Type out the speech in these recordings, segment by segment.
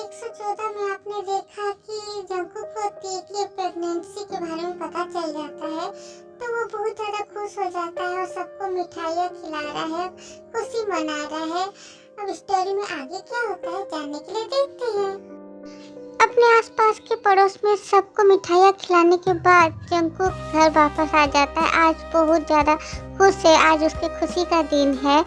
114 में आपने देखा कि जंकुक को टी की प्रेगनेंसी के बारे में पता चल जाता है, तो वो बहुत ज़्यादा खुश हो जाता है और सबको मिठाइयाँ खिला रहा है, खुशी मना रहा है। अब स्टोरी में आगे क्या होता है जानने के लिए देखते हैं। अपने आसपास के पड़ोस में सबको मिठाइयाँ खिलाने के बाद जंकुक घर वापस आ जाता है। आज बहुत ज़्यादा खुश है, आज उसकी खुशी का दिन है।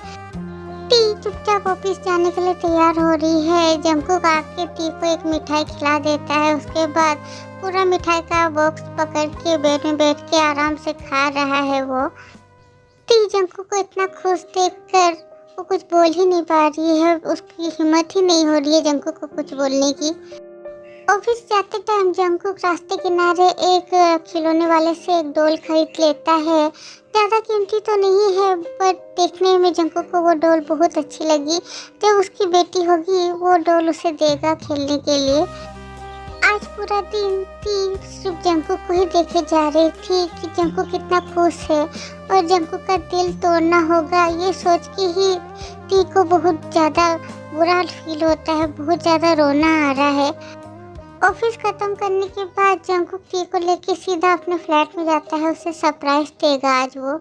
टी चुपचाप ऑफिस जाने के लिए तैयार हो रही है। जंकुक आके टी को एक मिठाई खिला देता है। उसके बाद पूरा मिठाई का बॉक्स पकड़ के बेड में बैठ के आराम से खा रहा है वो। टी जंकुक को इतना खुश देखकर वो कुछ बोल ही नहीं पा रही है, उसकी हिम्मत ही नहीं हो रही है जंकुक को कुछ बोलने की। ऑफिस जाते टाइम जंकुक रास्ते किनारे एक खिलौने वाले से एक डॉल खरीद लेता है। ज़्यादा कीमती तो नहीं है, पर देखने में जंकुक को वो डॉल बहुत अच्छी लगी। जब उसकी बेटी होगी वो डॉल उसे देगा खेलने के लिए। आज पूरा दिन टी सिर्फ जंकुक को ही देखे जा रही थी कि जंकुक कितना खुश है और जंकुक का दिल तोड़ना होगा, ये सोच के ही टी को बहुत ज़्यादा बुरा फील होता है, बहुत ज़्यादा रोना आ रहा है। ऑफिस खत्म करने के बाद जंकुक टी को लेके सीधा अपने फ्लैट में जाता है, उसे सरप्राइज देगा आज वो।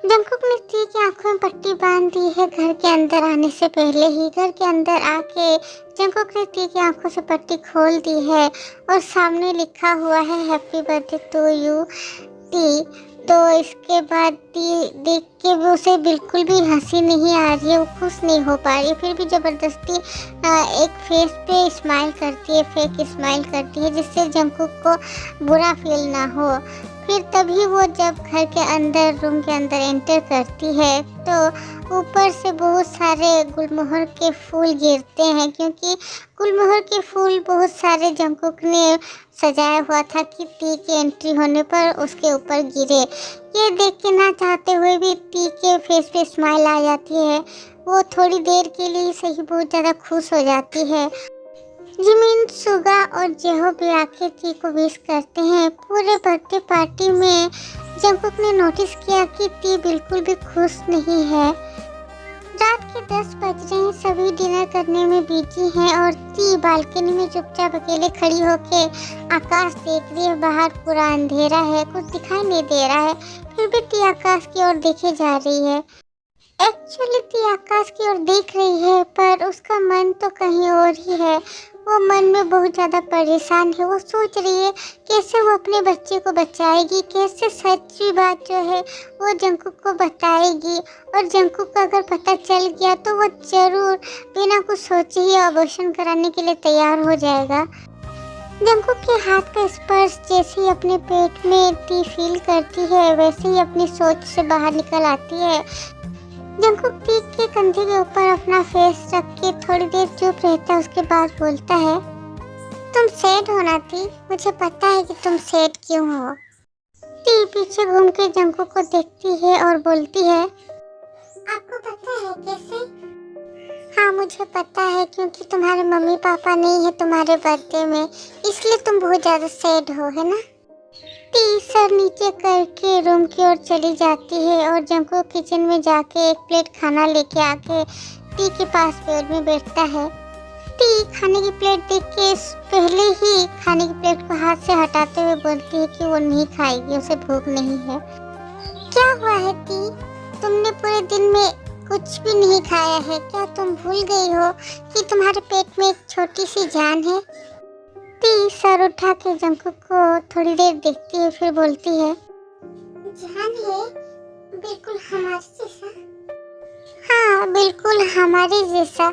जंकुक ने टी की आंखों में पट्टी बांध दी है घर के अंदर आने से पहले ही। घर के अंदर आके जंकुक ने टी की आंखों से पट्टी खोल दी है और सामने लिखा हुआ है happy birthday to you T. तो इसके बाद टी देख के भी उसे बिल्कुल भी हंसी नहीं आ रही है, वो खुश नहीं हो पा रही है। फिर भी ज़बरदस्ती एक फेस पे स्माइल करती है, फेक स्माइल करती है, जिससे जंकुक को बुरा फील ना हो। फिर तभी वो जब घर के अंदर रूम के अंदर एंटर करती है तो ऊपर से बहुत सारे गुलमोहर के फूल गिरते हैं, क्योंकि गुलमोहर के फूल बहुत सारे जंकुक ने सजाया हुआ था कि टी की एंट्री होने पर उसके ऊपर गिरे। ये देख के ना चाहते हुए भी टी के फेस पे स्माइल आ जाती है। वो थोड़ी देर के लिए सही बहुत ज़्यादा खुश हो जाती है। जिमिन, सुगा और जेहो भी आके टी को विश करते हैं। पूरे बर्थडे पार्टी में जंकुक ने नोटिस किया कि टी बिल्कुल भी खुश नहीं है। रात के 10 बज रहे हैं, सभी डिनर करने में बिजी हैं और टी बालकनी में चुपचाप अकेले खड़ी होके आकाश देख रही है। बाहर पूरा अंधेरा है, कुछ दिखाई नहीं दे रहा है, फिर भी टी आकाश की ओर देखे जा रही है। एक्चुअली टी आकाश की ओर देख रही है, पर उसका मन तो कहीं और ही है। वो मन में बहुत ज़्यादा परेशान है। वो सोच रही है कैसे वो अपने बच्चे को बचाएगी, कैसे सच्ची बात जो है वो जंकुक को बताएगी। और जंकुक को अगर पता चल गया तो वो ज़रूर बिना कुछ सोचे ही अबॉर्शन कराने के लिए तैयार हो जाएगा। जंकुक के हाथ का स्पर्श जैसे ही अपने पेट में टी फील करती है, वैसे ही अपनी सोच से बाहर निकल आती है। जंकुक टी के कंधे के ऊपर अपना फेस रख के थोड़ी देर चुप रहता है, उसके बाद बोलता है, तुम सैड हो ना टी, मुझे पता है कि तुम सैड क्यों हो। टी पीछे घूम के जंकुक को देखती है और बोलती है, आपको पता है कैसे? हाँ मुझे पता है, क्योंकि तुम्हारे मम्मी पापा नहीं है तुम्हारे बर्थडे में, इसलिए तुम बहुत ज़्यादा सैड हो, है ना? टी सर नीचे करके रूम की ओर चली जाती है और जंकुक किचन में जाके एक प्लेट खाना लेके आके टी के पास बेड में बैठता है। टी खाने की प्लेट देख के पहले ही खाने की प्लेट को हाथ से हटाते हुए बोलती है कि वो नहीं खाएगी, उसे भूख नहीं है। क्या हुआ है टी, तुमने पूरे दिन में कुछ भी नहीं खाया है क्या? तुम भूल गई हो कि तुम्हारे पेट में एक छोटी सी जान है? टी सर उठा के जंकुक को थोड़ी देर देखती है, फिर बोलती है, जान है? बिल्कुल हमारे जैसा? हाँ बिल्कुल हमारे जैसा,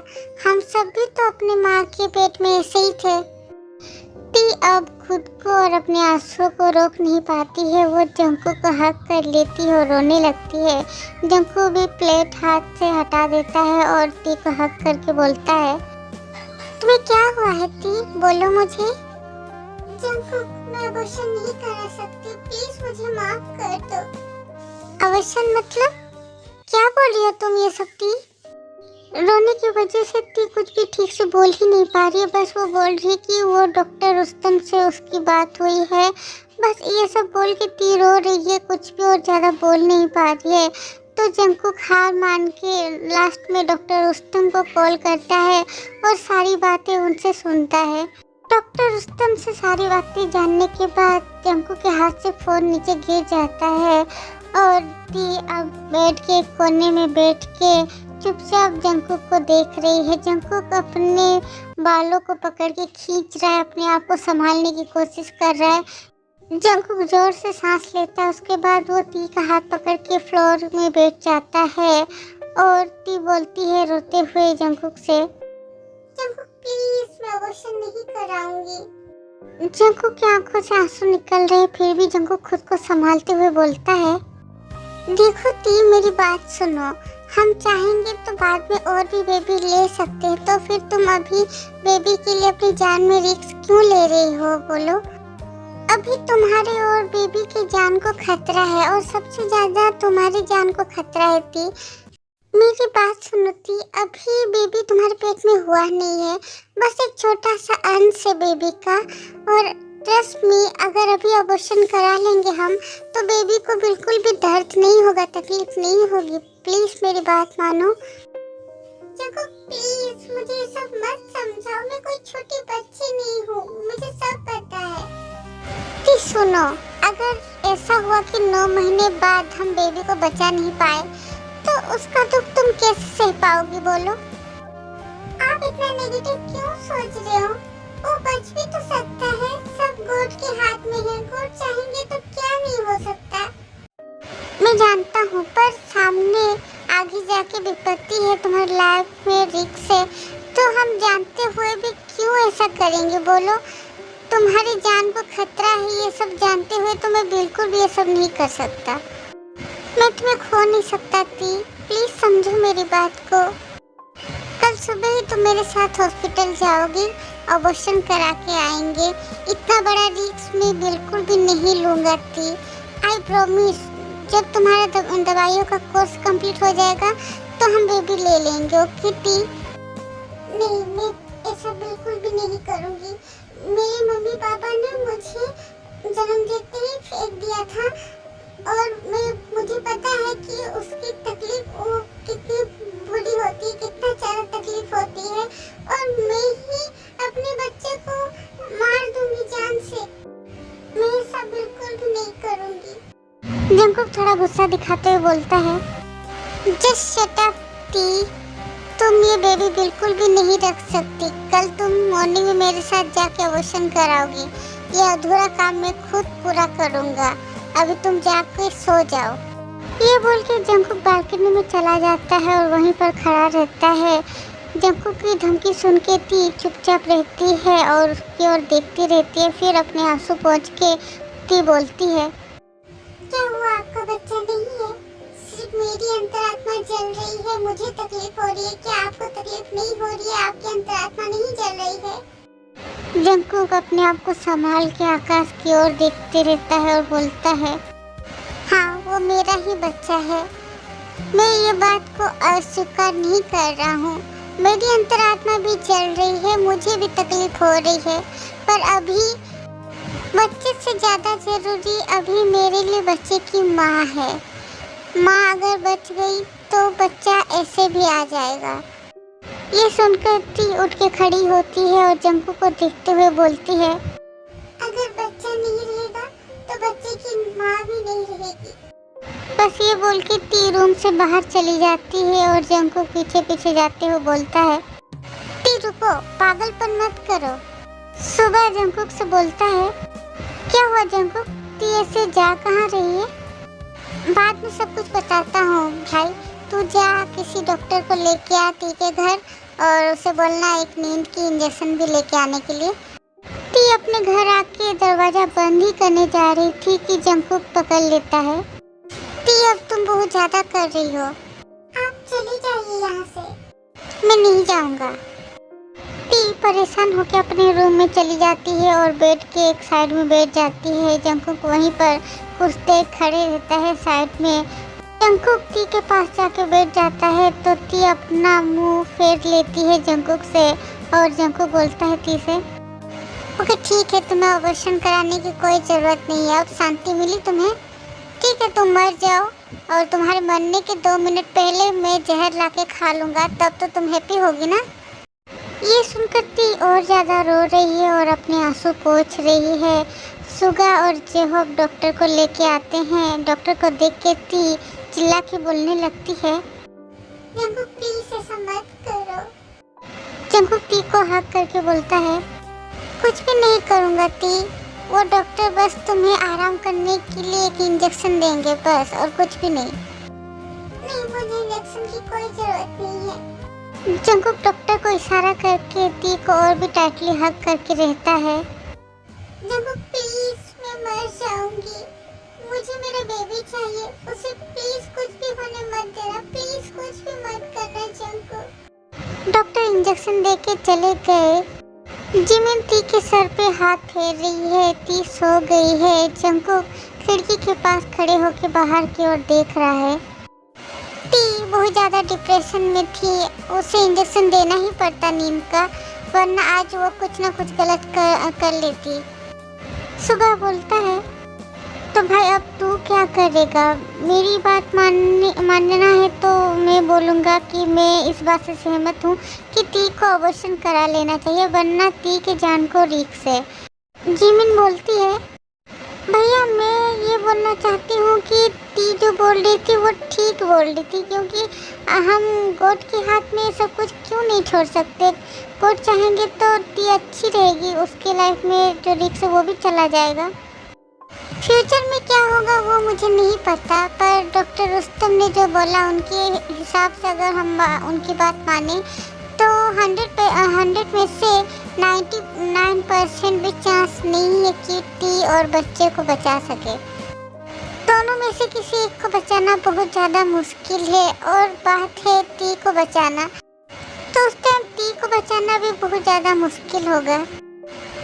हम सब भी तो अपने माँ के पेट में ऐसे ही थे। टी अब खुद को और अपने आंसुओं को रोक नहीं पाती है। वो जंकुक को हक कर लेती है और रोने लगती है। जंकुक भी प्लेट हाथ से हटा देता है और टी को हक करके बोलता है, तुम्हें क्या हुआ है टी, बोलो मुझे। जंकुक, मैं अबॉर्शन नहीं करा सकती, प्लीज मुझे माफ कर दो। अबॉर्शन मतलब? क्या बोल रही हो तुम ये सब टी? रोने की वजह से टी कुछ भी ठीक से बोल ही नहीं पा रही है। बस वो बोल रही है कि वो डॉक्टर रुस्तम से उसकी बात हुई है, बस ये सब बोल के टी रो रही है, कुछ भी और ज़्यादा बोल नहीं पा रही है। तो जंकुक हार मान के लास्ट में डॉक्टर रुस्तम को कॉल करता है और सारी बातें उनसे सुनता है। डॉक्टर रुस्तम से सारी बातें जानने के बाद जंकुक के हाथ से फोन नीचे गिर जाता है और ती अब बेड के कोने में बैठ के चुपचाप जंकुक को देख रही है। जंकुक अपने बालों को पकड़ के खींच रहा है, अपने आप को संभालने की कोशिश कर रहा है। जंकुक जोर से सांस लेता है, उसके बाद वो ती का हाथ पकड़ के फ्लोर में बैठ जाता है और ती बोलती है रोते हुए जंकुक से, जंकुक प्लीज मैं अबॉर्शन नहीं कराऊंगी। जंकुक की आंखों से आंसू निकल रहे, फिर भी जंकुक खुद को संभालते हुए बोलता है, देखो ती मेरी बात सुनो, हम चाहेंगे तो बाद में और भी बेबी ले सकते हैं, तो फिर तुम अभी बेबी के लिए अपनी जान में रिस्क क्यों ले रही हो बोलो। अभी तुम्हारे और बेबी की जान को खतरा है और सबसे ज्यादा तुम्हारी जान को खतरा है ती। मेरी बात सुनो ती, अभी बेबी तुम्हारे पेट में हुआ नहीं है, बस एक छोटा सा अंश है बेबी का, और ट्रस्ट मी अगर अभी अबॉर्शन करा लेंगे हम तो बेबी को बिल्कुल भी दर्द नहीं होगा, तकलीफ नहीं होगी, प्लीज मेरी बात मानो। जंकुक प्लीज मुझे सब मत समझाओ, मैं कोई छोटी बच्ची नहीं हूँ, मुझे सब पता है। ती सुनो, अगर ऐसा हुआ कि 9 महीने बाद हम बेबी को बचा नहीं पाए तो उसका दुख तुम कैसे सह पाओगी बोलो। आप इतना नेगेटिव क्यों सोच रहे हो, वो बच भी तो सकता है, सब गॉड के हाथ में है, गॉड चाहेंगे तो क्या नहीं हो सकता। मैं जानता हूँ, पर सामने आगे जाके विपत्ति है, तुम्हारी लाइफ में रिस्क है, तो हम जानते हुए भी क्यों ऐसा करेंगे बोलो। तुम्हारी जान को खतरा है, ये सब जानते हुए तो मैं बिल्कुल भी ये सब नहीं कर सकता। मैं तुम्हें खो नहीं सकता थी, प्लीज समझो मेरी बात को। कल सुबह ही तुम मेरे साथ हॉस्पिटल जाओगी, अबॉर्शन करा के आएंगे, इतना बड़ा रिस्क मैं बिल्कुल भी नहीं लूंगा थी, आई प्रॉमिस। जब तुम्हारा दवाइयों का कोर्स कंप्लीट हो जाएगा तो हम बेबी ले लेंगे, ओके टी। नहीं, मैं ऐसा बिल्कुल भी नहीं करूंगी। मेरे मम्मी पापा ने मुझे जन्म देते ही फेंक दिया था और मुझे पता है कि उसकी तकलीफ वो कितनी बुरी होती है, कितना ज़्यादा तकलीफ होती है, और मैं ही अपने बच्चे को मार दूंगी जान से। मैं ऐसा बिल्कुल भी नहीं करूंगी। जंकुक थोड़ा गुस्सा दिखाते हुए बोलता है, जस्ट शट अप टी, तुम ये बेबी बिल्कुल भी नहीं रख सकती। कल तुम मॉर्निंग में मेरे साथ जाके अबॉर्शन कराओगी, ये अधूरा काम मैं खुद पूरा करूंगा, अभी तुम जाके सो जाओ। ये बोल के जंकुक बालकनी में चला जाता है और वहीं पर खड़ा रहता है। जंकुक की धमकी सुन के ती चुपचाप रहती है और उसकी ओर देखती रहती है, फिर अपने आंसू पोंछ के ती बोलती है, क्या हुआ, आपका बच्चा नहीं है? सिर्फ मेरी अंतरात्मा जल रही है, मुझे तकलीफ हो रही है, क्या आपको तकलीफ नहीं हो रही है? आपकी अंतरात्मा नहीं जल रही है? जंकुक अपने आप को संभाल के आकाश की ओर देखते रहता है और बोलता है, हाँ वो मेरा ही बच्चा है, मैं ये बात को अस्वीकार नहीं कर रहा हूँ, मेरी अंतरात्मा भी जल रही है, मुझे भी तकलीफ हो रही है, पर अभी बच्चे से ज़्यादा जरूरी अभी मेरे लिए बच्चे की माँ है। माँ अगर बच गई तो बच्चा ऐसे भी आ जाएगा। ये सुनकर ती उठ के खड़ी होती है और जंकुक को देखते हुए बोलती है, अगर बच्चा नहीं रहेगा तो बच्चे की माँ भी नहीं रहेगी। बस ये बोल के ती रूम से बाहर चली जाती है और जंकुक पीछे पीछे जाते हुए बोलता है, ती रुको, पागलपन मत करो। सुबह जंकुक से बोलता है, क्या हुआ जंकुक, ती ऐसे जा कहाँ रही है? बाद में सब कुछ बताता हूँ भाई, तू जा किसी डॉक्टर को लेके आ ती के घर और उसे बोलना एक नींद की इंजेक्शन भी लेके आने के लिए। ती अपने घर आके दरवाजा बंद ही करने जा रही थी कि जंकुक पकड़ लेता है। ती अब तुम बहुत ज्यादा कर रही हो, आप चली जाइए यहाँ से। मैं नहीं जाऊँगा। ती परेशान होकर अपने रूम में चली जाती है और बेड के एक साइड में बैठ जाती है। जंकुक वहीं पर कुछ देर खड़े रहता है साइड में। जंकुक ती के पास जाके बैठ जाता है तो ती अपना मुंह फेर लेती है जंकुक से और जंकुक बोलता है ती से, ओके ठीक है, तुम्हें अबॉर्शन कराने की कोई ज़रूरत नहीं है, अब शांति मिली तुम्हें? ठीक है, तुम मर जाओ और तुम्हारे मरने के 2 मिनट पहले मैं जहर लाके खा लूँगा, तब तो तुम हैप्पी होगी ना। ये सुनकर ती और ज़्यादा रो रही है और अपने आंसू पोंछ रही है। सुगा और जेहोब डॉक्टर को लेके आते हैं। डॉक्टर को देख के ती चिल्ला के बोलने लगती है, जंगकुक प्लीज ऐसा मत करो। जंगकुक ती को हक करके बोलता है, कुछ भी नहीं करूँगा ती, वो डॉक्टर बस तुम्हें आराम करने के लिए एक इंजेक्शन देंगे बस, और कुछ भी नहीं। नहीं, मुझे इंजेक्शन की कोई जरूरत नहीं है। जंगकुक डॉक्टर को इशारा करके ती को और भी टाइटली हग करके रहता है। जंगकुक प्लीज, मैं मर जाऊंगी, मुझे मेरा बेबी चाहिए, उसे प्लीज कुछ भी होने मत देना, प्लीज कुछ भी मत करना जंगकुक। डॉक्टर इंजेक्शन देके चले गए। जिमिन ती के सर पे हाथ फेर रही है। ती सो गई है। जंगकुक खिड़की के पास खड़े होकर बाहर की ओर देख रहा है। ती बहुत ज़्यादा डिप्रेशन में थी, उसे इंजेक्शन देना ही पड़ता नींद का, वरना आज वो कुछ ना कुछ गलत कर लेती। सुगा बोलता है, तो भाई अब तू क्या करेगा? मेरी बात मानना है तो मैं बोलूँगा कि मैं इस बात से सहमत हूँ कि ती को अबॉर्शन करा लेना चाहिए, वरना ती के जान को रिस्क है। जिमिन बोलती है, भैया मैं ये बोलना चाहती हूँ कि ती जो बोल रही थी वो ठीक बोल रही थी, क्योंकि हम गॉड के हाथ में सब कुछ क्यों नहीं छोड़ सकते। गॉड चाहेंगे तो ती अच्छी रहेगी, उसके लाइफ में जो रिस्क है वो भी चला जाएगा। फ्यूचर में क्या होगा वो मुझे नहीं पता, पर डॉक्टर रुस्तम ने जो बोला उनके हिसाब से अगर हम उनकी बात माने तो 100 में से 99% भी चांस नहीं है कि ती और बच्चे को बचा सके। दोनों में से किसी एक को बचाना बहुत ज़्यादा मुश्किल है, और बात है ती को बचाना, तो उस टाइम ती को बचाना भी बहुत ज़्यादा मुश्किल होगा।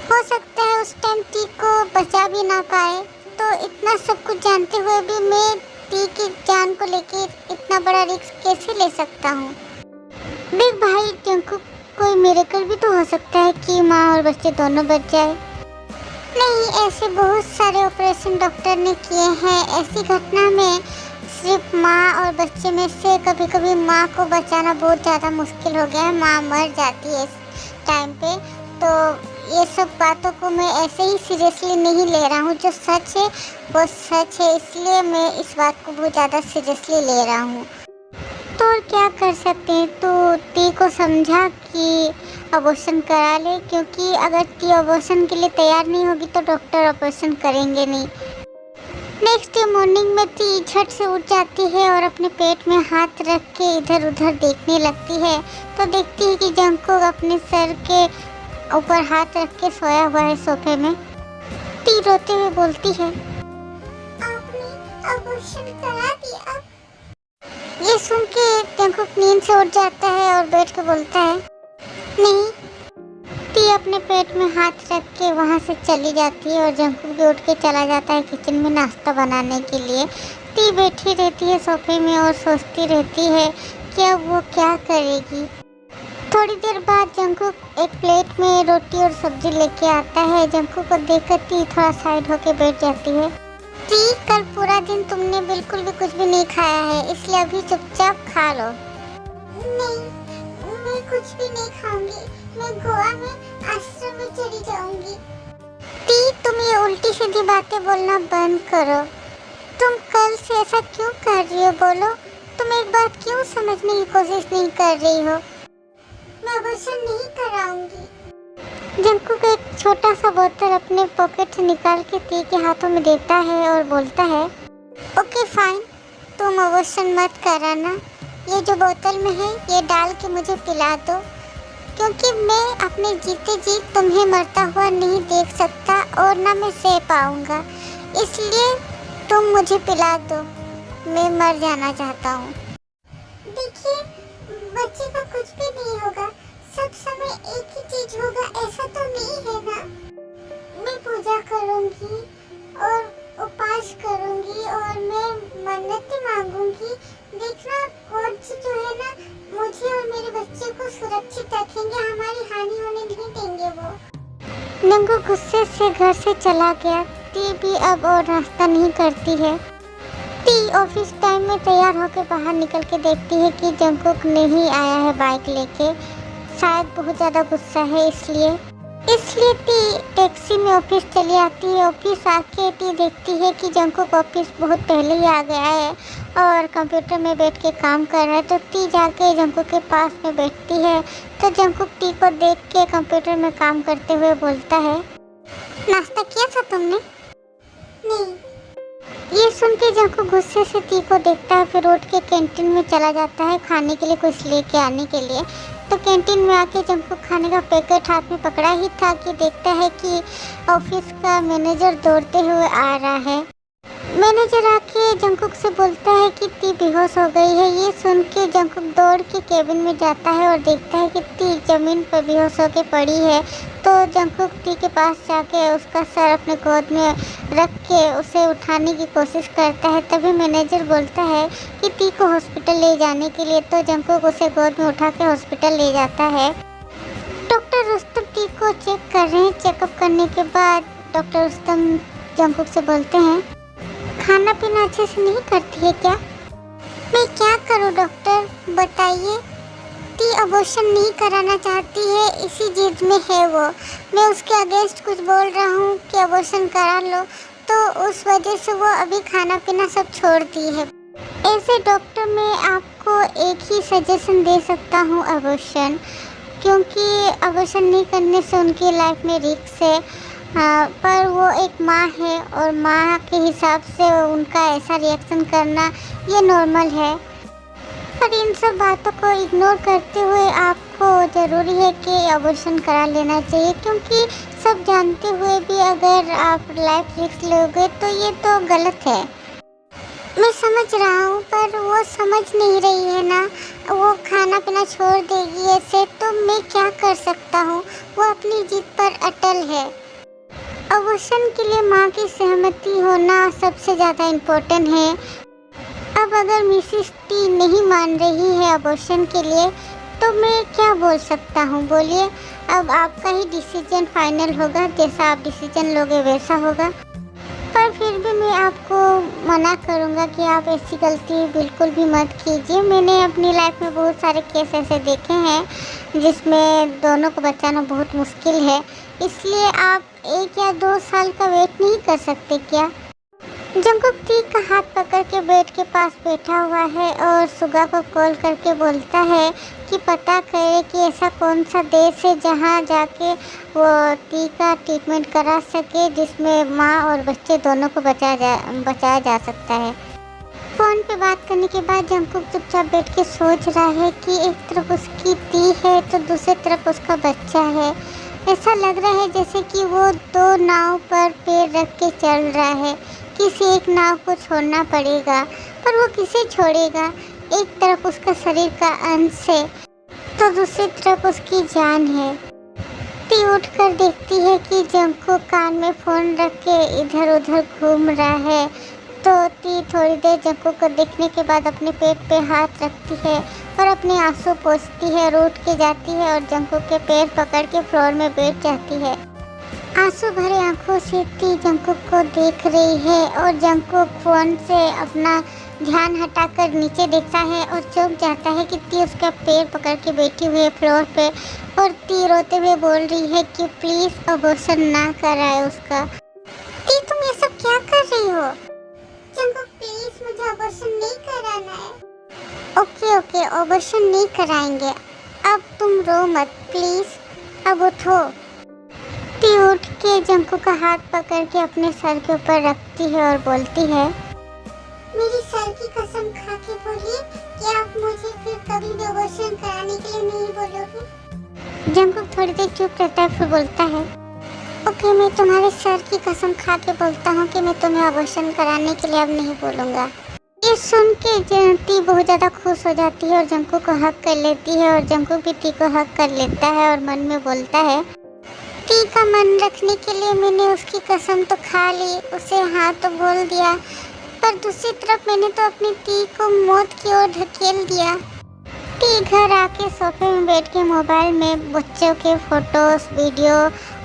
हो सकता है उस टाइम ती को बचा भी ना पाए। तो इतना सब कुछ जानते हुए भी मैं ती की जान को लेके इतना बड़ा रिस्क कैसे ले सकता हूँ? देख भाई जंगकुक, कोई मिरेकल भी तो हो सकता है कि माँ और बच्चे दोनों बच जाए। नहीं, ऐसे बहुत सारे ऑपरेशन डॉक्टर ने किए हैं। ऐसी घटना में सिर्फ माँ और बच्चे में से कभी कभी माँ को बचाना बहुत ज़्यादा मुश्किल हो गया है, माँ मर जाती है इस टाइम पे। तो ये सब बातों को मैं ऐसे ही सीरियसली नहीं ले रहा हूँ, जो सच है वो सच है, इसलिए मैं इस बात को बहुत ज़्यादा सीरियसली ले रहा हूँ। तो और क्या कर सकते हैं? तो ती को समझा कि अबॉर्शन करा ले, क्योंकि अगर ती अबॉर्शन के लिए तैयार नहीं होगी तो डॉक्टर ऑपरेशन करेंगे नहीं। नेक्स्ट डे मॉर्निंग में ती झट से उठ जाती है और अपने पेट में हाथ रख के इधर उधर देखने लगती है, तो देखती है कि जंगकुक अपने सर के ऊपर हाथ रख के सोया हुआ है सोफे में। ती रोते हुए बोलती है, आपने अबॉर्शन करा दिया? ये सुन के जंगकुक नींद से उठ जाता है और बैठ के बोलता है, नहीं। ती अपने पेट में हाथ रख के वहाँ से चली जाती है और जंगकुक भी उठ के चला जाता है किचन में नाश्ता बनाने के लिए। ती बैठी रहती है सोफे में और सोचती रहती है कि अब वो क्या करेगी। थोड़ी देर बाद जंगकुक एक प्लेट में रोटी और सब्जी लेके आता है। जंगकुक को देखकर ती थोड़ा साइड होके बैठ जाती है। ती, कल पूरा दिन तुमने बिल्कुल भी कुछ भी नहीं खाया है, इसलिए अभी चुपचाप खा लो। नहीं, मैं कुछ भी नहीं खाऊंगी, मैं गोवा में आश्रम में चली जाऊंगी। ती, तुम ये उल्टी सीधी बातें बोलना बंद करो। तुम कल से ऐसा क्यों कर रही हो? बोलो, तुम एक बात क्यों समझने की कोशिश नहीं कर रही हो? मैं अबॉर्शन नहीं कराऊंगी। जंगकुक एक छोटा सा बोतल अपने पॉकेट से निकाल के ती के हाथों में देता है और बोलता है, ओके फाइन, तुम अबॉर्शन मत कराना। ये जो बोतल में है ये डाल के मुझे पिला दो, क्योंकि मैं अपने जीते जी तुम्हें मरता हुआ नहीं देख सकता और ना मैं सह पाऊंगा, इसलिए तुम मुझे पिला दो, मैं मर जाना चाहता हूँ। देखिए, बच्चे का कुछ भी नहीं होगा, सब समय एक ही चीज होगा ऐसा तो नहीं है ना। मैं पूजा करूंगी और उपास करूंगी और मैं मन्नतें मांगूंगी। देखना गॉड जो है ना, मुझे और मेरे बच्चे को सुरक्षित रखेंगे, हमारी हानि होने नहीं देंगे वो। नंगू गुस्से से घर से चला गया। ती भी अब और नाश्ता नहीं करती है। ती ऑफिस टाइम में तैयार होकर बाहर निकल के देखती है कि जंगकुक नहीं आया है बाइक लेके। शायद बहुत ज़्यादा गुस्सा है इसलिए ती टैक्सी में ऑफिस चली आती है। ऑफिस आके ती देखती है कि जंगकुक ऑफिस बहुत पहले ही आ गया है और कंप्यूटर में बैठ के काम कर रहा है। तो ती जाके जंगकुक के पास में बैठती है। तो जंगकुक ती को देख के कंप्यूटर में काम करते हुए बोलता है, नाश्ता किया था तुमने? नहीं। ये सुन के जंगकुक गुस्से से ती को देखता है, फिर उठ के कैंटीन में चला जाता है खाने के लिए कुछ लेके आने के लिए। तो कैंटीन में आके जंगकुक खाने का पैकेट हाथ में पकड़ा ही था कि देखता है कि ऑफिस का मैनेजर दौड़ते हुए आ रहा है। मैनेजर आके जंगकुक से बोलता है कि ती बेहोश हो गई है। ये सुन के जंगकुक दौड़ के केबिन में जाता है और देखता है कि ती जमीन पर बेहोश होकर पड़ी है। तो जंगकुक ती के पास जाके उसका सर अपने गोद में रख के उसे उठाने की कोशिश करता है। तभी मैनेजर बोलता है कि ती को हॉस्पिटल ले जाने के लिए। तो जंगकुक उसे गोद में उठा के हॉस्पिटल ले जाता है। डॉक्टर रुस्तम ती को चेक कर रहे हैं। चेकअप करने के बाद डॉक्टर रुस्तम जंगकुक से बोलते हैं, खाना पीना अच्छे से नहीं करती है क्या? मैं क्या करूं डॉक्टर, बताइए। ती अबॉर्शन नहीं कराना चाहती है, इसी जिद में है वो। मैं उसके अगेंस्ट कुछ बोल रहा हूँ कि अबॉर्शन करा लो, तो उस वजह से वो अभी खाना पीना सब छोड़ दी है। ऐसे डॉक्टर मैं आपको एक ही सजेशन दे सकता हूँ, अबॉर्शन, क्योंकि अबॉर्शन नहीं करने से उनकी लाइफ में रिस्क है। पर वो एक माँ है और माँ के हिसाब से उनका ऐसा रिएक्शन करना ये नॉर्मल है। पर इन सब बातों को इग्नोर करते हुए आपको ज़रूरी है कि अबॉर्शन करा लेना चाहिए, क्योंकि सब जानते हुए भी अगर आप लाइफ रिस्क लोगे तो ये तो गलत है। मैं समझ रहा हूँ, पर वो समझ नहीं रही है ना। वो खाना पीना छोड़ देगी ऐसे, तो मैं क्या कर सकता हूँ? वो अपनी जिद पर अटल है। अबॉर्शन के लिए माँ की सहमति होना सबसे ज़्यादा इम्पोर्टेंट है। अब अगर मिसेस टी नहीं मान रही है अबॉर्शन के लिए, तो मैं क्या बोल सकता हूँ, बोलिए। अब आपका ही डिसीजन फाइनल होगा, जैसा आप डिसीजन लोगे वैसा होगा। पर फिर भी मैं आपको मना करूँगा कि आप ऐसी गलती बिल्कुल भी मत कीजिए। मैंने अपनी लाइफ में बहुत सारे केस ऐसे देखे हैं जिसमें दोनों को बचाना बहुत मुश्किल है। इसलिए आप 1 या 2 साल का वेट नहीं कर सकते क्या? जंगकुक ती का हाथ पकड़ के बेड के पास बैठा हुआ है और सुगा को कॉल करके बोलता है कि पता करे कि ऐसा कौन सा देश है जहां जाके वो ती का ट्रीटमेंट करा सके, जिसमें माँ और बच्चे दोनों को बचाया जा सकता है। फ़ोन पे बात करने के बाद जंगकुक चुपचाप बैठ के सोच रहा है कि एक तरफ उसकी ती है तो दूसरी तरफ उसका बच्चा है। ऐसा लग रहा है जैसे कि वो 2 नाव पर पैर रख के चल रहा है। किसी एक नाव को छोड़ना पड़ेगा, पर वो किसे छोड़ेगा? एक तरफ उसका शरीर का अंश है तो दूसरी तरफ उसकी जान है। ती उठकर देखती है कि जंगकुक कान में फ़ोन रख के इधर उधर घूम रहा है। तो ती थोड़ी देर जंगकुक को देखने के बाद अपने पेट पे हाथ रखती है और अपने आंसू पोंछती है और उठ के जाती है और जंगकुक के पैर पकड़ के फ्लोर में बैठ जाती है। आंसू भरे आंखों से ती जंगकुक को देख रही है और जंगकुक फ़ोन से अपना ध्यान हटाकर नीचे देखता है और चौंक जाता है कि ती उसका पैर पकड़ के बैठी हुई है फ्लोर पे और ती रोते हुए बोल रही है कि प्लीज़ अबॉर्शन ना कराए उसका। ती तुम ये सब क्या कर रही हो? जंगकुक प्लीज़ मुझे अबॉर्शन नहीं कराना है। ओके अबॉर्शन नहीं कराएंगे। अब तुम रो मत प्लीज़, अब उठो। ती उठ के जंगकुक का हाथ पकड़ के अपने सर के ऊपर रखती है और बोलती है, मेरी सर की कसम खा के बोलिए कि आप मुझे फिर कभी भी अबॉर्शन कराने के लिए नहीं बोलोगे। जंगकुक थोड़ी देर चुप रहता है, फिर बोलता है, ओके मैं तुम्हारे सर की कसम खा के बोलता हूँ कि मैं तुम्हें अबॉर्शन कराने के लिए अब नहीं बोलूँगा। ये सुन के ती बहुत ज़्यादा खुश हो जाती है और जंगकुक को हक कर लेती है और जंगकुक भी ती को हक कर लेता है और मन में बोलता है, ती का मन रखने के लिए मैंने उसकी कसम तो खा ली, उसे हाँ तो बोल दिया, पर दूसरी तरफ मैंने तो अपनी ती को मौत की ओर धकेल दिया। ती घर आके सोफे में बैठ के मोबाइल में बच्चों के फोटोज, वीडियो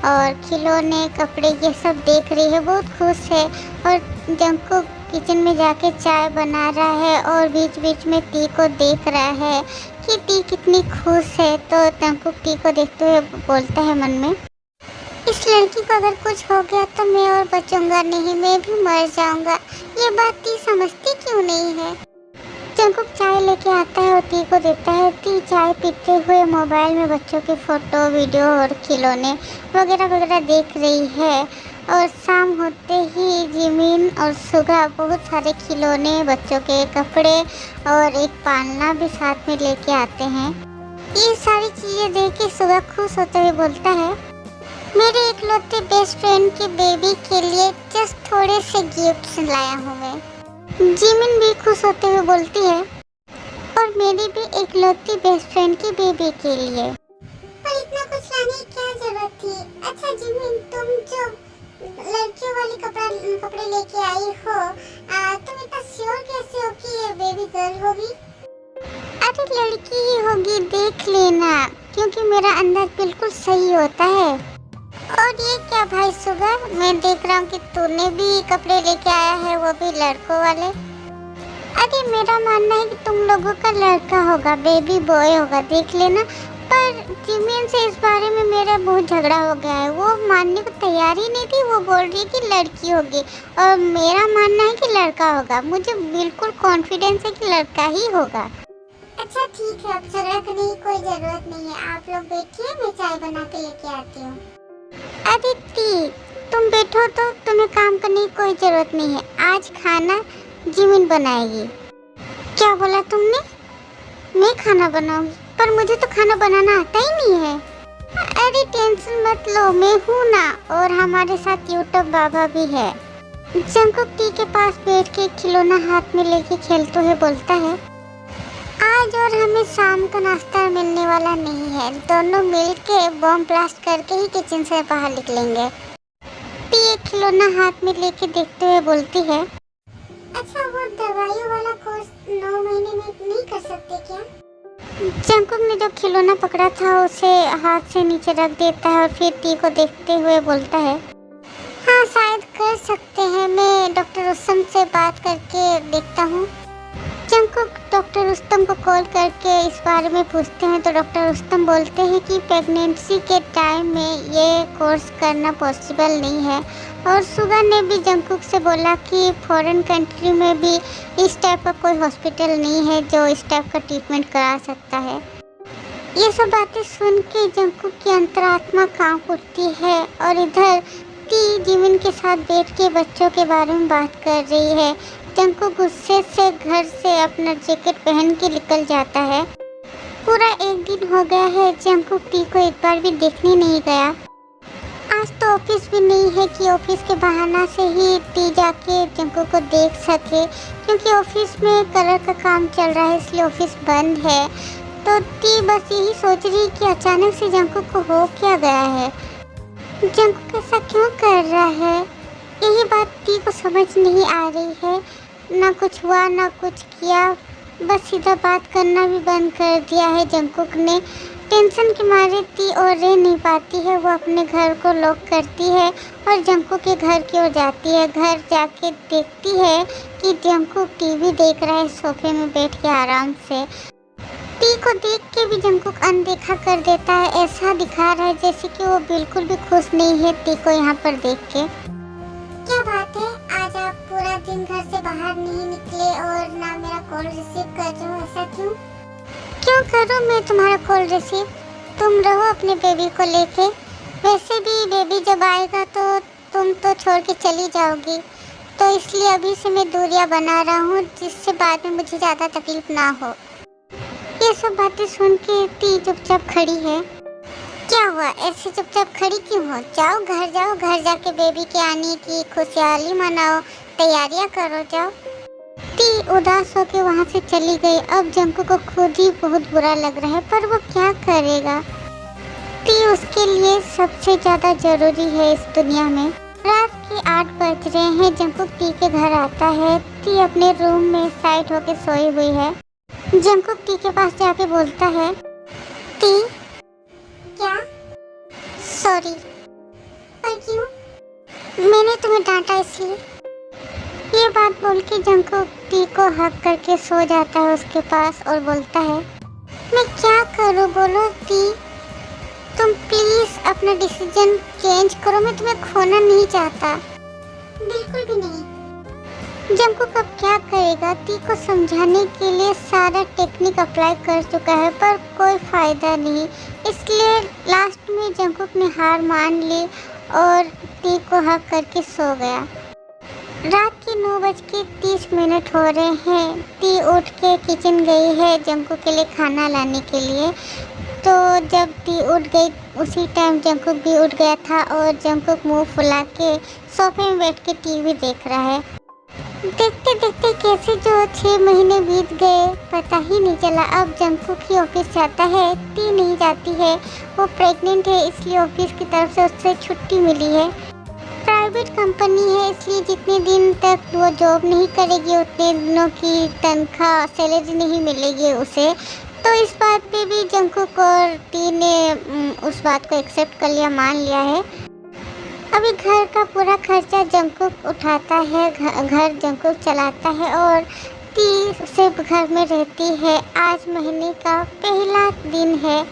और खिलौने, कपड़े ये सब देख रही है। बहुत खुश है और जंगकुक किचन में जाके चाय बना रहा है और बीच बीच में टी को देख रहा है कि टी कितनी खुश है। तो जंकुक टी को देखते हुए बोलता है मन में, इस लड़की को अगर कुछ हो गया तो मैं और बचूंगा नहीं, मैं भी मर जाऊंगा। ये बात टी समझती क्यों नहीं है। जंकुक चाय लेके आता है और टी को देता है। टी चाय पीते हुए मोबाइल में बच्चों के फोटो वीडियो और खिलौने वगैरह वगैरह देख रही है। और शाम होते ही जिमिन और सुगा बहुत सारे खिलौने, बच्चों के कपड़े और एक पालना भी साथ में लेके आते हैं। ये सारी चीजें देख के सुगा खुश होते हुए बोलता है, मेरे इकलौते बेस्ट फ्रेंड की बेबी के लिए जस्ट थोड़े से गिफ्ट्स लाया हूँ मैं। जिमिन भी खुश होते हुए बोलती है, और मेरी भी इकलौती बेस्ट फ्रेंड की बेबी के लिए। पर इतना कुछ लाने की क्या जरूरत थी। अच्छा जिमिन, तुम जो लड़कियों वाली कपड़े लेके आई हो, तुम इतना श्योर कैसे हो कि ये बेबी गर्ल होगी। अरे लड़की ही होगी, देख लेना, क्योंकि मेरा अंदाज बिल्कुल सही होता है। और ये क्या भाई सुगा, मैं देख रहा हूँ कि तूने भी कपड़े लेके आया है, वो भी लड़कों वाले। अरे मेरा मानना है कि तुम लोगों का लड़का होगा, बेबी बॉय होगा, देख लेना। पर जिमिन से इस बारे में मेरा बहुत झगड़ा हो गया है, वो मानने को तैयार ही नहीं थी। वो बोल रही है कि लड़की होगी और मेरा मानना है कि लड़का होगा। मुझे बिल्कुल कॉन्फिडेंस है कि लड़का ही होगा। अच्छा ठीक है, अब झगड़ा करने की कोई जरूरत नहीं है, आप लोग बैठिए, मैं चाय बना के लेके आती हूँ। अरे टी, तुम बैठो तो तुम्हें काम करने की कोई जरूरत नहीं है, आज खाना जिमिन बनाएगी। क्या बोला तुमने? मैं खाना बनाऊंगी? पर मुझे तो खाना बनाना आता ही नहीं है। अरे टेंशन मत लो, मैं हूँ ना, और हमारे साथ यूट्यूब बाबा भी है। जंकुक टी के पास बैठ के खिलौना हाथ में लेके खेलते हुए बोलता है, आज और हमें शाम का नाश्ता मिलने वाला नहीं है, दोनों मिलके बॉम्ब ब्लास्ट करके ही किचन से बाहर निकलेंगे। टी एक खिलौना हाथ में लेके देखते हुए बोलती है, अच्छा वो दवाइयों वाला कोर्स 9 महीने में नहीं कर सकते क्या? जंकुक ने जो खिलौना पकड़ा था उसे हाथ से नीचे रख देता है और फिर टी को देखते हुए बोलता है, हाँ शायद कर सकते हैं, मैं डॉक्टर रुस्तम से बात करके देखता हूँ। जंकुक डॉक्टर रुस्तम को कॉल करके इस बारे में पूछते हैं तो डॉक्टर रुस्तम बोलते हैं कि प्रेगनेंसी के टाइम में ये कोर्स करना पॉसिबल नहीं है। और सुगा ने भी जंकुक से बोला कि फॉरेन कंट्री में भी इस टाइप का कोई हॉस्पिटल नहीं है जो इस टाइप का ट्रीटमेंट करा सकता है। ये सब बातें सुन के जंकुक की अंतरात्मा कांप उठती है और इधर टी जिमिन के साथ बैठ के बच्चों के बारे में बात कर रही है। जंकुक गुस्से से घर से अपना जैकेट पहन के निकल जाता है। पूरा एक दिन हो गया है जंकुक टी को एक बार भी देखने नहीं गया। आज तो ऑफिस भी नहीं है कि ऑफिस के बहाना से ही टी जाके जंकुक को देख सके, क्योंकि ऑफिस में कलर का काम चल रहा है इसलिए ऑफिस बंद है। तो टी बस यही सोच रही कि अचानक से जंकुक को हो क्या गया है, जंकुक ऐसा क्यों कर रहा है। यही बात टी को समझ नहीं आ रही है। ना कुछ हुआ ना कुछ किया, बस सीधा बात करना भी बंद कर दिया है जंकुक ने। टेंशन के मारे टी और रह नहीं पाती है, वो अपने घर को लॉक करती है और जंकुक के घर की ओर जाती है। घर जाके देखती है कि जंकुक टीवी देख रहा है सोफे में बैठ के आराम से। टी को देख के भी जंकुक अनदेखा कर देता है, ऐसा दिखा रहा है जैसे कि वो बिल्कुल भी खुश नहीं है टी को यहाँ पर देख के। क्या बात है, आज आप पूरा दिन घर से बाहर नहीं निकले और ना मेरा कॉल रिसीव कर रहे हो, ऐसा क्यों? क्यों करूँ मैं तुम्हारा कॉल रिसीव, तुम रहो अपने बेबी को लेके। वैसे भी बेबी जब आएगा तो तुम तो छोड़ के चली जाओगी, तो इसलिए अभी से मैं दूरियां बना रहा हूँ जिससे बाद में मुझे ज़्यादा तकलीफ ना हो। ये सब बातें सुन के टी चुपचाप खड़ी है। क्या हुआ, ऐसे चुपचाप खड़ी क्यों हो? जाओ, घर जाके बेबी के आने की खुशहाली मनाओ, तैयारियां करो, जाओ। टी उदास होके वहाँ से चली गई। अब जंकुक को खुद ही बहुत बुरा लग रहा है, पर वो क्या करेगा। टी उसके लिए सबसे ज़्यादा ज़रूरी है इस दुनिया में। रात के 8 बज रहे हैं। जंकुक टी के घर आता है। टी अपने रूम में साइड होके सोई हुई है। जंकुक टी के पास जाके बोलता है, टी क्या? सॉरी। पर क्यों? मैंने तुम्हें डांटा इसलिए। ये बात बोल के जंकुक टी को हक करके सो जाता है उसके पास और बोलता है, मैं क्या करूँ बोलो टी, तुम प्लीज अपना डिसीजन चेंज करो, मैं तुम्हें खोना नहीं चाहता। बिल्कुल भी नहीं। जंकुक अब क्या करेगा, टी को समझाने के लिए सारा टेक्निक अप्लाई कर चुका है पर कोई फायदा नहीं, इसलिए लास्ट में जंकुक ने हार मान ली और टी को हक करके सो गया। रात के 9:30 हो रहे हैं। टी उठ के किचन गई है जंकुक के लिए खाना लाने के लिए। तो जब टी उठ गई उसी टाइम जंकुक भी उठ गया था और जंकुक मुंह फुला के सोफे में बैठ के टीवी देख रहा है। देखते देखते कैसे जो 6 महीने बीत गए पता ही नहीं चला। अब जंकुक ही ऑफिस जाता है, टी नहीं जाती है, वो प्रेग्नेंट है इसलिए ऑफिस की तरफ से उससे छुट्टी मिली है। प्राइवेट कंपनी है इसलिए जितने दिन तक वो जॉब नहीं करेगी उतने दिनों की तनख्वाह सैलरी नहीं मिलेगी उसे। तो इस बात पे भी जंकुक और टी ने उस बात को एक्सेप्ट कर लिया, मान लिया है। अभी घर का पूरा खर्चा जंकुक उठाता है, घर जंकुक चलाता है और टी सिर्फ घर में रहती है। आज महीने का पहला दिन है।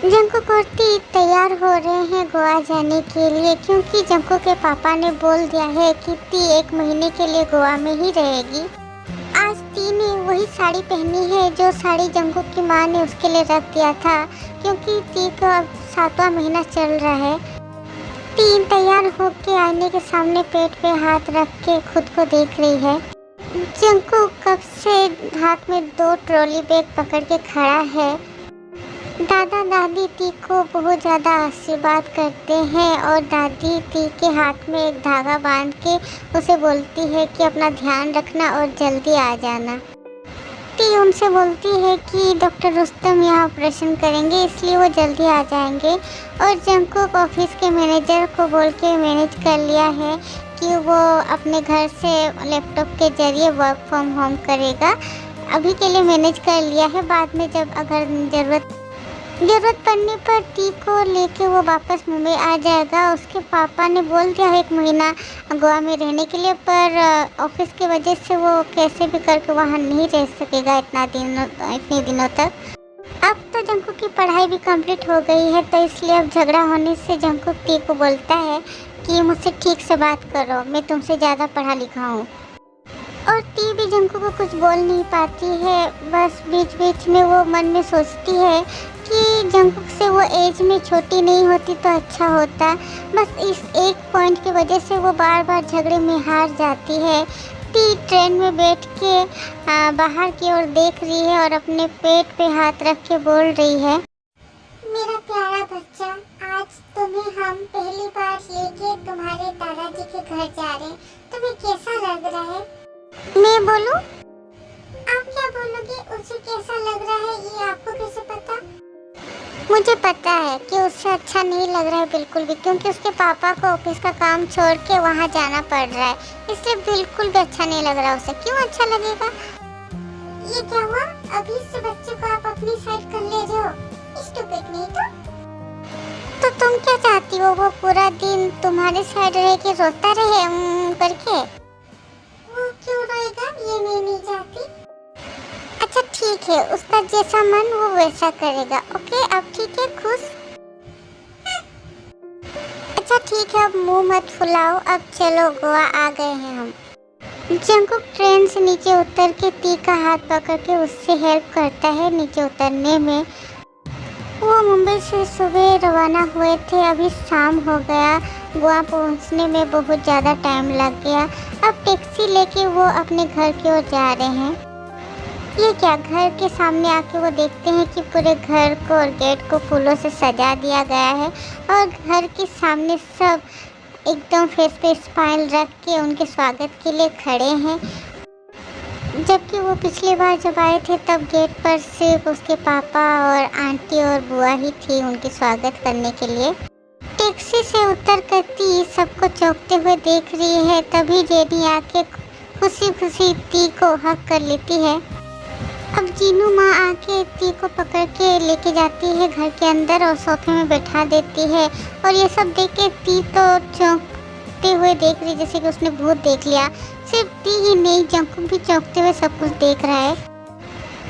जंकुक और टी तैयार हो रहे हैं गोवा जाने के लिए क्योंकि जंकुक के पापा ने बोल दिया है कि टी 1 महीने के लिए गोवा में ही रहेगी। आज टी ने वही साड़ी पहनी है जो साड़ी जंकुक की माँ ने उसके लिए रख दिया था क्योंकि टी का अब 7वां महीना चल रहा है। टी तैयार होके आईने के सामने पेट पे हाथ रख के खुद को देख रही है। जंकुक कब से हाथ में 2 ट्रॉली बैग पकड़ के खड़ा है। दादा दादी टी को बहुत ज़्यादा आशीर्वाद करते हैं और दादी टी के हाथ में एक धागा बांध के उसे बोलती है कि अपना ध्यान रखना और जल्दी आ जाना। टी उनसे बोलती है कि डॉक्टर रुस्तम यहाँ ऑपरेशन करेंगे इसलिए वो जल्दी आ जाएंगे। और जंकुक ऑफिस के मैनेजर को बोल के मैनेज कर लिया है कि वो अपने घर से लैपटॉप के जरिए वर्क फ्रॉम होम करेगा। अभी के लिए मैनेज कर लिया है, बाद में जब अगर ज़रूरत पड़ने पर टी को लेके वो वापस मुंबई आ जाएगा। उसके पापा ने बोल दिया 1 महीना गोवा में रहने के लिए, पर ऑफिस की वजह से वो कैसे भी करके वहाँ नहीं रह सकेगा इतने दिनों तक। अब तो जंकुक की पढ़ाई भी कंप्लीट हो गई है तो इसलिए अब झगड़ा होने से जंकुक टी को बोलता है कि मुझसे ठीक से बात करो, मैं तुमसे ज़्यादा पढ़ा लिखा हूँ। और टी भी जंकुक को कुछ बोल नहीं पाती है, बस बीच बीच में वो मन में सोचती है कि जंकुक से वो एज में छोटी नहीं होती तो अच्छा होता। बस इस एक पॉइंट की वजह से वो बार बार झगड़े में हार जाती है। टी ट्रेन में बैठ के बाहर की ओर देख रही है और अपने पेट पे हाथ रख के बोल रही है, मेरा प्यारा बच्चा, आज तुम्हें हम पहली बार लेके तुम्हारे दादाजी के घर जा रहे हैं, तुम्हें कैसा लग रहा है? मैं बोलूं? आप क्या बोलोगे? उसे कैसा लग रहा है ये आपको कैसे पता? मुझे पता है कि उससे अच्छा नहीं लग रहा है बिल्कुल भी, क्योंकि उसके पापा को ऑफिस का काम छोड़ के वहाँ जाना पड़ रहा है, इसलिए बिल्कुल भी अच्छा नहीं लग रहा उसे। क्यों अच्छा लगेगा? ये क्या हुआ? अभी से बच्चे को आप अपनी साइड कर ले रहे हो, स्टूपिड नहीं तो तुम क्या चाहती हो वो पूरा दिन तुम्हारे साइड रह के रोता रहे करके? वो क्यों रोएगा? ये मैं नहीं चाहती। अच्छा ठीक है, उसका जैसा मन वो वैसा करेगा। ओके अब ठीक है, खुश? अच्छा ठीक है, अब मुंह मत फुलाओ, अब चलो गोवा आ गए हैं हम। जंकुक ट्रेन से नीचे उतर के टी का हाथ पकड़ के उससे हेल्प करता है नीचे उतरने में। वो मुंबई से सुबह रवाना हुए थे, अभी शाम हो गया। गोवा पहुंचने में बहुत ज़्यादा टाइम लग गया। अब टैक्सी लेके वो अपने घर की ओर जा रहे हैं। ये क्या, घर के सामने आके वो देखते हैं कि पूरे घर को और गेट को फूलों से सजा दिया गया है और घर के सामने सब एकदम फेस पे स्माइल रख के उनके स्वागत के लिए खड़े हैं। जबकि वो पिछली बार जब आए थे तब गेट पर सिर्फ उसके पापा और आंटी और बुआ ही थी उनके स्वागत करने के लिए। टैक्सी से उतर कर टी सबको चौंकते हुए देख रही है, तभी जेनी आके खुशी खुशी टी को हक कर लेती है। अब जीनू माँ आके टी को पकड़ के लेके जाती है घर के अंदर और सोफे में बैठा देती है। और ये सब देख के टी तो चौंकते हुए देख रही जैसे कि उसने भूत देख लिया। सिर्फ टी ही नहीं, जंकुक भी चौंकते हुए सब कुछ देख रहा है।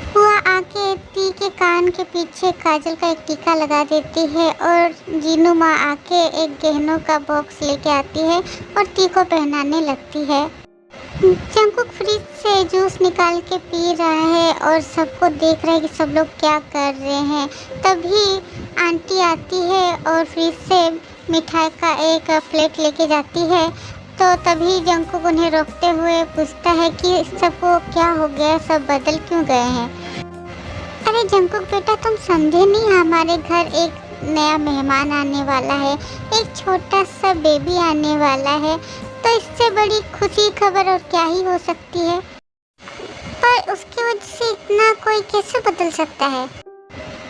हुआ आके टी के कान के पीछे काजल का एक टीका लगा देती है और जीनू माँ आके एक गहनों का बॉक्स लेके आती है और टी को पहनाने लगती है। जंकुक फ्रिज से जूस निकाल के पी रहा है और सबको देख रहा है कि सब लोग क्या कर रहे हैं। तभी आंटी आती है और फ्रिज से मिठाई का एक प्लेट लेके जाती है। तो तभी जंकुक उन्हें रोकते हुए पूछता है कि सबको क्या हो गया, सब बदल क्यों गए हैं। अरे जंकुक बेटा, तुम समझे नहीं, हमारे घर एक नया मेहमान आने वाला है, एक छोटा सा बेबी आने वाला है, तो इससे बड़ी खुशी खबर और क्या ही हो सकती है। पर उसकी वजह से इतना कोई कैसे बदल सकता है।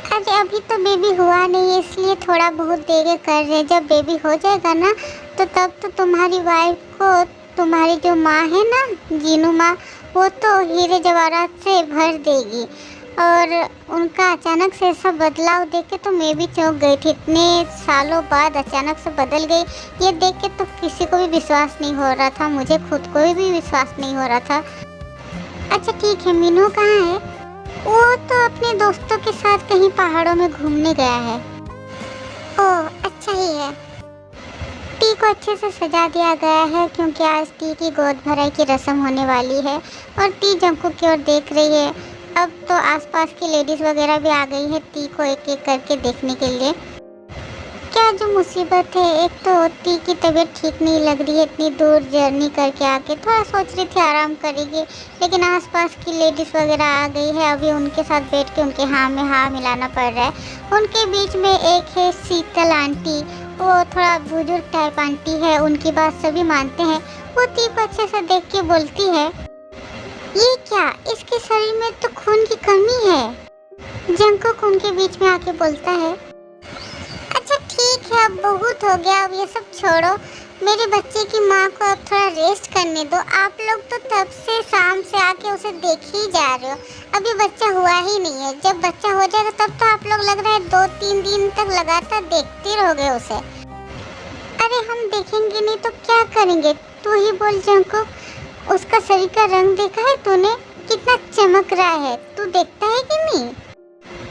अरे अभी तो बेबी हुआ नहीं है, इसलिए थोड़ा बहुत देर कर रहे। जब बेबी हो जाएगा ना तो तब तो तुम्हारी वाइफ को तुम्हारी जो माँ है ना, जीनू माँ, वो तो हीरे जवाहरात से भर देगी। और उनका अचानक से ऐसा बदलाव देख के तो मैं भी चौंक गई थी। इतने सालों बाद अचानक से बदल गई, ये देख के तो किसी को भी विश्वास नहीं हो रहा था, मुझे खुद को भी विश्वास नहीं हो रहा था। अच्छा ठीक है, मीनू कहाँ है? वो तो अपने दोस्तों के साथ कहीं पहाड़ों में घूमने गया है। ओह अच्छा ही है। टी को अच्छे से सजा दिया गया है क्योंकि आज टी की गोद भराई की रस्म होने वाली है और टी जंकुक की ओर देख रही है। अब तो आसपास की लेडीज वगैरह भी आ गई है टी को एक एक करके देखने के लिए। क्या जो मुसीबत है, एक तो टी की तबीयत ठीक नहीं लग रही है, इतनी दूर जर्नी करके आके थोड़ा सोच रही थी आराम करेगी, लेकिन आसपास की लेडीज वगैरह आ गई है। अभी उनके साथ बैठ के उनके हाँ में हाँ मिलाना पड़ रहा है। उनके बीच में एक है शीतल आंटी, वो थोड़ा बुजुर्ग टाइप आंटी है, उनकी बात सभी मानते हैं। वो टी को अच्छे से देख के बोलती है, ये क्या, इसके शरीर में तो खून की कमी है। जंकुक उनके बीच में आके बोलता है, अच्छा ठीक है, अब बहुत हो गया, अब ये सब छोड़ो, मेरे बच्चे की माँ को अब थोड़ा रेस्ट करने दो। आप लोग तो तब से शाम से आके उसे देख ही जा रहे हो, अभी बच्चा हुआ ही नहीं है। जब बच्चा हो जाएगा तब तो आप लोग लग रहा है 2-3 दिन तक लगातार देखते रहोगे उसे। अरे हम देखेंगे नहीं तो क्या करेंगे, तू ही बोल जंकुक, उसका शरीर का रंग देखा है तूने, कितना चमक रहा है, तू देखता है कि नहीं।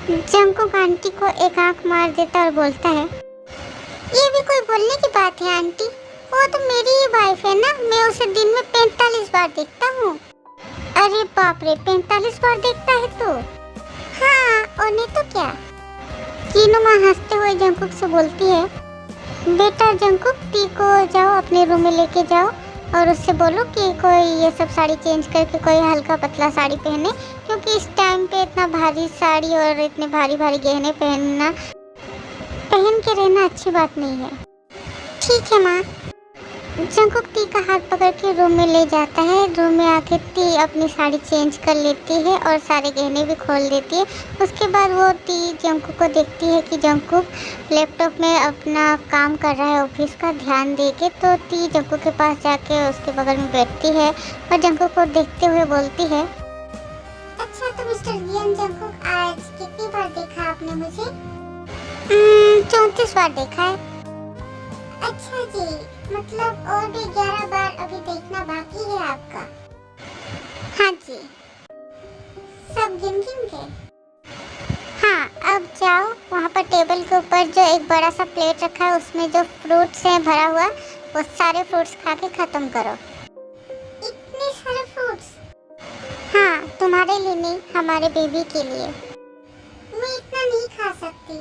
जंकुक आंटी को एक आंख मार देता और बोलता है, ये भी कोई बोलने की बात है आंटी, वो तो मेरी ही वाइफ है ना, मैं उसे दिन में 45 बार देखता हूँ। अरे बाप रे, 45 बार देखता है तू? हाँ, और नहीं तो क्या। जीनू माँ हंसते हुए जंकुक से बोलती है, बेटा जंकुक, टी को जाओ अपने रूम में लेके जाओ और उससे बोलो कि कोई ये सब साड़ी चेंज करके कोई हल्का पतला साड़ी पहने, क्योंकि इस टाइम पे इतना भारी साड़ी और इतने भारी भारी गहने पहन के रहना अच्छी बात नहीं है। ठीक है माँ। जंकुक टी का हाथ पकड़ के रूम में ले जाता है। रूम में आके टी अपनी साड़ी चेंज कर लेती है और सारे गहने भी खोल देती है। उसके बाद वो टी जंकुक को देखती है कि जंकुक लैपटॉप में अपना काम कर रहा है ऑफिस का, ध्यान दे के। तो टी जंकुक के पास जाके उसके बगल में बैठती है और जंकुक को देखते हुए बोलती है, अच्छा तो मिस्टर जियन जंकुक, आज कितनी बार देखा आपने मुझे? 34 बार देखा है। अच्छा जी, मतलब और भी 11 बार अभी देखना बाकी है आपका? हाँ जी। सब गिन के? हाँ, अब जाओ, वहाँ पर टेबल के ऊपर जो एक बड़ा सा प्लेट रखा है उसमें जो फ्रूट्स है भरा हुआ, वो सारे फ्रूट्स खा के खत्म करो। इतने सारे फ्रूट्स? हाँ, तुम्हारे लिए नहीं, हमारे बेबी के लिए। मैं इतना नहीं खा सकती।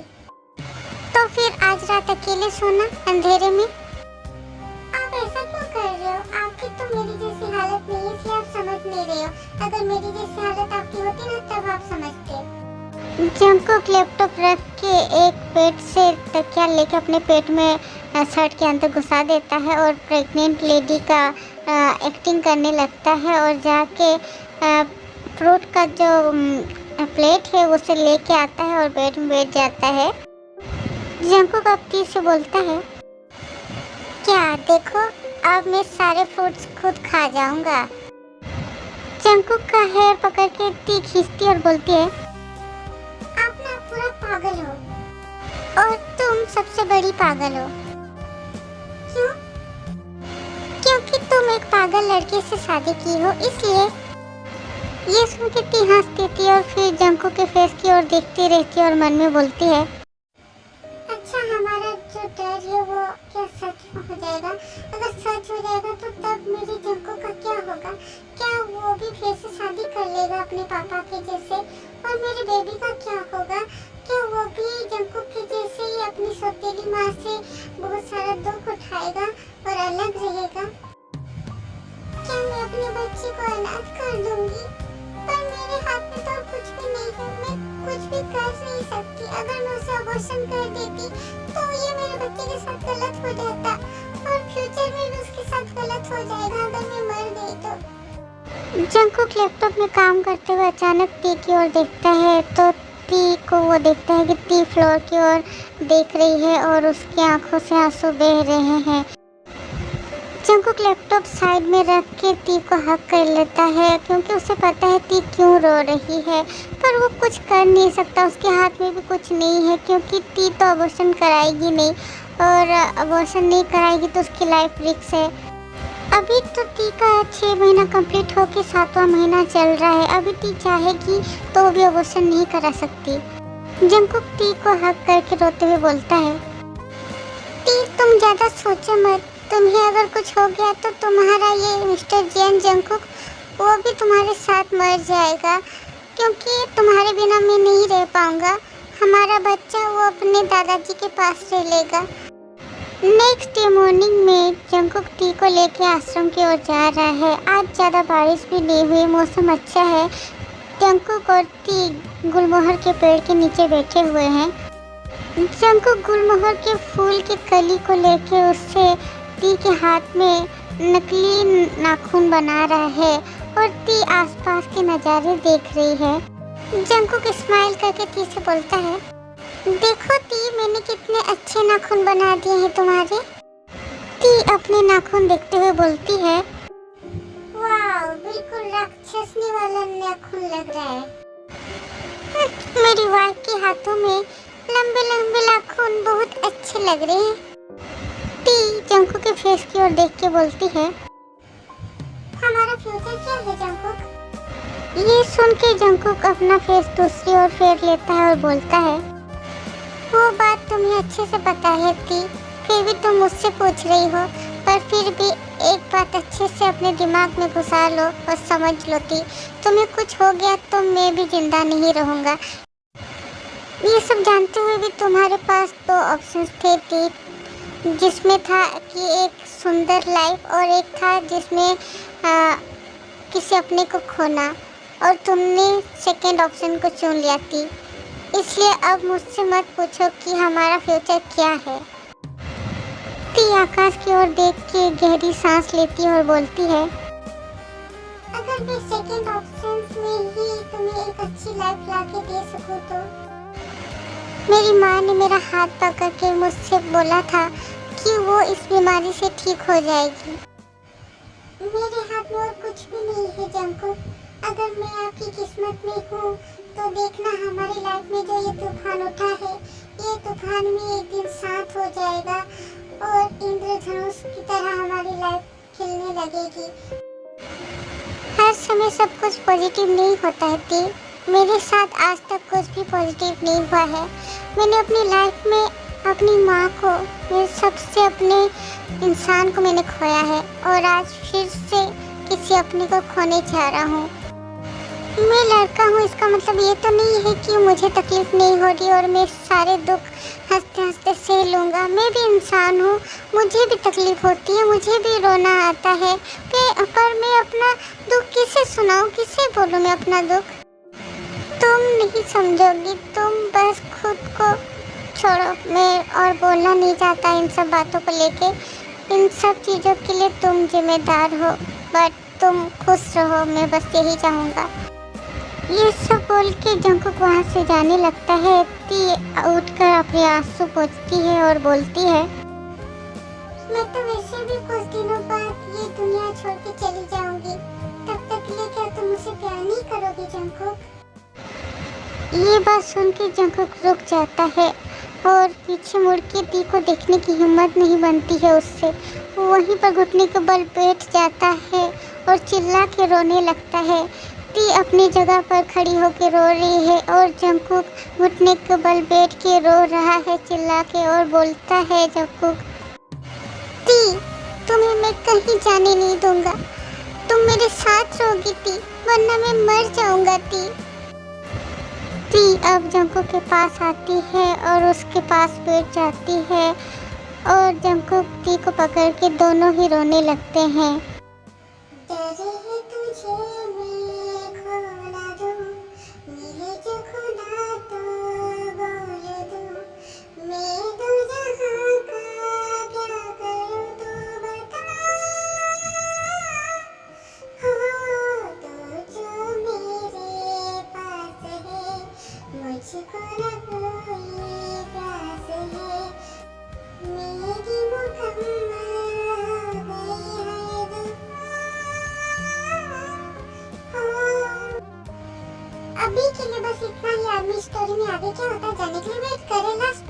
तो फिर आज रात अकेले सोना अंधेरे में। आप ऐसा क्यों कर रहे हो? आपकी तो मेरी जैसी हालत नहीं है, इसलिए आप समझ नहीं रहे हो। अगर मेरी जैसी हालत आपकी होती ना तब आप समझते। जंकुक लैपटॉप रख के एक पेट से तकिया लेके अपने पेट में शर्ट के अंदर घुसा देता है और प्रेग्नेंट लेडी का एक्टिंग करने लगता है और जाके फ्रूट का जो प्लेट है उसे लेके आता है और बेड में बैठ जाता है। जंकुक अब टी से बोलता है, क्या देखो, अब मैं सारे फ्रूट्स खुद खा जाऊंगा। जंकुक का हेयर पकड़ के टी खींचती और बोलती है, आप ना पूरा पागल हो और तुम सबसे बड़ी पागल हो। क्यों? क्योंकि तुम एक पागल पागल लड़के से शादी की हो इसलिए। ये सुन के ती हंस देती है और फिर जंकुक के फेस की ओर देखती रहती है और मन में बोलती है, अच्छा हमारा जो डर है वो क्या सच हो जाएगा? अगर सच हो जाएगा तो तब मेरे जंकुक का क्या होगा? क्या वो भी फिर से शादी कर लेगा अपने पापा के जैसे? और मेरे बेबी का क्या होगा? क्या वो भी जंकुक के जैसे ही अपनी सौतेली माँ से बहुत सारा दुख उठाएगा और अलग रहेगा? क्या मैं अपने बच्चे को अनाथ कर दूंगी? पर मेरे हाथ में तो कुछ भी नहीं है, मैं कुछ भी कर नहीं सकती। अगर मैं उसे अबॉर्शन कर देती तो ये मेरे बच्चे के साथ गलत हो जाता और फ्यूचर में भी उसके साथ गलत हो जाएगा अगर मैं मर गई तो। जंकुक लैपटॉप में काम करते हुए अचानक टी की ओर देखता है तो टी को वो देखता है कि टी फ्लोर की ओर देख रही है और उसकी आंखों से आंसू बह रहे हैं। जंकुक लैपटॉप साइड में रख के टी को हक कर लेता है क्योंकि उसे पता है टी क्यों रो रही है, पर वो कुछ कर नहीं सकता। उसके हाथ में भी कुछ नहीं है क्योंकि टी तो अबॉर्शन कराएगी नहीं और अबॉर्शन नहीं कराएगी तो उसकी लाइफ रिस्क है। अभी तो टी का 6 महीना कंप्लीट होके 7वां महीना चल रहा है। अभी टी चाहेगी तो वो भी अबॉर्शन नहीं करा सकती। जंकुक टी को हक करके रोते हुए बोलता है, टी तुम ज़्यादा सोचो मत, तुम्हें अगर कुछ हो गया तो तुम्हारा ये मिस्टर जेन जंकुक वो भी तुम्हारे साथ मर जाएगा क्योंकि तुम्हारे बिना मैं नहीं रह पाऊंगा। हमारा बच्चा वो अपने दादाजी के पास रह लेगा। नेक्स्ट डे मॉर्निंग में जंकुक टी को लेके आश्रम की ओर जा रहा है। आज ज़्यादा बारिश भी नहीं हुई, मौसम अच्छा है। जंकुक और टी गुलमोहर के पेड़ के नीचे बैठे हुए हैं। जंकुक गुलमोहर के फूल की कली को लेके उससे टी के हाथ में नकली नाखून बना रहा है और टी आसपास के नज़ारे देख रही है। जंकुक स्माइल करके टी से बोलता है, देखो टी मैंने कितने अच्छे नाखून बना दिए हैं तुम्हारे। टी अपने नाखून देखते हुए बोलती है, वाह बिल्कुल राक्षसनी वाला नाखून लग रहा है। मेरी वाइफ के हाथों में लंबे लंबे नाखून बहुत अच्छे लग रहे हैं। टी जंकुक के फेस की ओर देख के बोलती है, हमारा फ्यूचर क्या है जंकुक? ये सुन के जंकुक अपना फेस दूसरी ओर फेर लेता है और बोलता है, वो बात तुम्हें अच्छे से पता है टी, फिर भी तुम मुझसे पूछ रही हो। पर फिर भी एक बात अच्छे से अपने दिमाग में घुसा लो और समझ लो टी, तुम्हें कुछ हो गया तो मैं भी जिंदा नहीं रहूँगा। ये सब जानते हुए भी तुम्हारे पास 2 ऑप्शंस थे टी, जिसमें था कि एक सुंदर लाइफ और एक था जिसमें किसी अपने को खोना, और तुमने सेकंड ऑप्शन को चुन लिया थी। इसलिए अब मुझसे मत पूछो कि हमारा फ्यूचर क्या है। टी आकाश की ओर देख के गहरी सांस लेती है और बोलती है, अगर मैं सेकंड ऑप्शन में ही तुम्हें एक अच्छी लाइफ लाके दे सकूं तो। मेरी माँ ने मेरा हाथ पकड़ के मुझसे बोला था कि वो इस बीमारी से ठीक हो जाएगी। मेरे हाथ में और कुछ भी नहीं है जंकुक। अगर मैं आपकी किस्मत में हूँ तो देखना हमारी लाइफ में जो ये तूफान उठा है, ये तूफान में एक दिन साथ हो जाएगा और इंद्रधनुष की तरह हमारी लाइफ खिलने लगेगी। हर समय सब कुछ पॉजिटिव नहीं होता है टी। मेरे साथ आज तक कुछ भी पॉजिटिव नहीं हुआ है। मैंने अपनी लाइफ में अपनी माँ को, मेरे सबसे अपने इंसान को मैंने खोया है और आज फिर से किसी अपने को खोने जा रहा हूँ। मैं लड़का हूँ, इसका मतलब ये तो नहीं है कि मुझे तकलीफ नहीं हो रही और मैं सारे दुख हंसते हंसते सह लूँगा। मैं भी इंसान हूँ, मुझे भी तकलीफ होती है, मुझे भी रोना आता है। पर मैं अपना दुख किसे सुनाऊँ, किसे बोलूँ मैं अपना दुख? तुम नहीं समझोगी, तुम बस खुद को छोड़ो। मैं और बोलना नहीं चाहता इन सब बातों को लेके। इन सब चीज़ों के लिए तुम जिम्मेदार हो, बट तुम खुश रहो, मैं बस यही चाहूँगा। ये सब बोल के जंकुक वहाँ से जाने लगता है। टी उठकर अपने आंसू पोंछती है और बोलती है, मैं तो वैसे भी कुछ दिनों बाद ये दुनिया छोड़ के चली जाऊंगी। तब तक के लिए क्या तुम मुझसे प्यार नहीं करोगे जंकुक? ये बात सुन के जंकुक रुक जाता है और पीछे मुड़ के टी को देखने की हिम्मत नहीं बनती है उससे। वो वहीं पर घुटने के बल बैठ जाता है और चिल्ला के रोने लगता है। टी अपनी जगह पर खड़ी होकर रो रही है और जंगकुक घुटने के बल बैठ के रो रहा है चिल्ला के और बोलता है जंगकुक, टी तुम्हें मैं कहीं जाने नहीं दूंगा, तुम मेरे साथ रहोगी टी, वरना मैं मर जाऊंगा टी। टी अब जंगकुक के पास आती है और उसके पास बैठ जाती है और जंगकुक टी को पकड़ के दोनों ही रोने लगते हैं। डरे है तुझे मैं खोला दूं, मिले जो खुदा तो बोल दूं, मैं दो जहां का क्या करूं तू बता, हो तो जो मेरे पास है, मुझको न कोई प्यास है, मेरी मुकम्मल हो गई है दुआ। अभी के लिए बस इतना ही। आदमी स्टोरी में आगे क्या होता है जानने के लिए वेट करें। लास्ट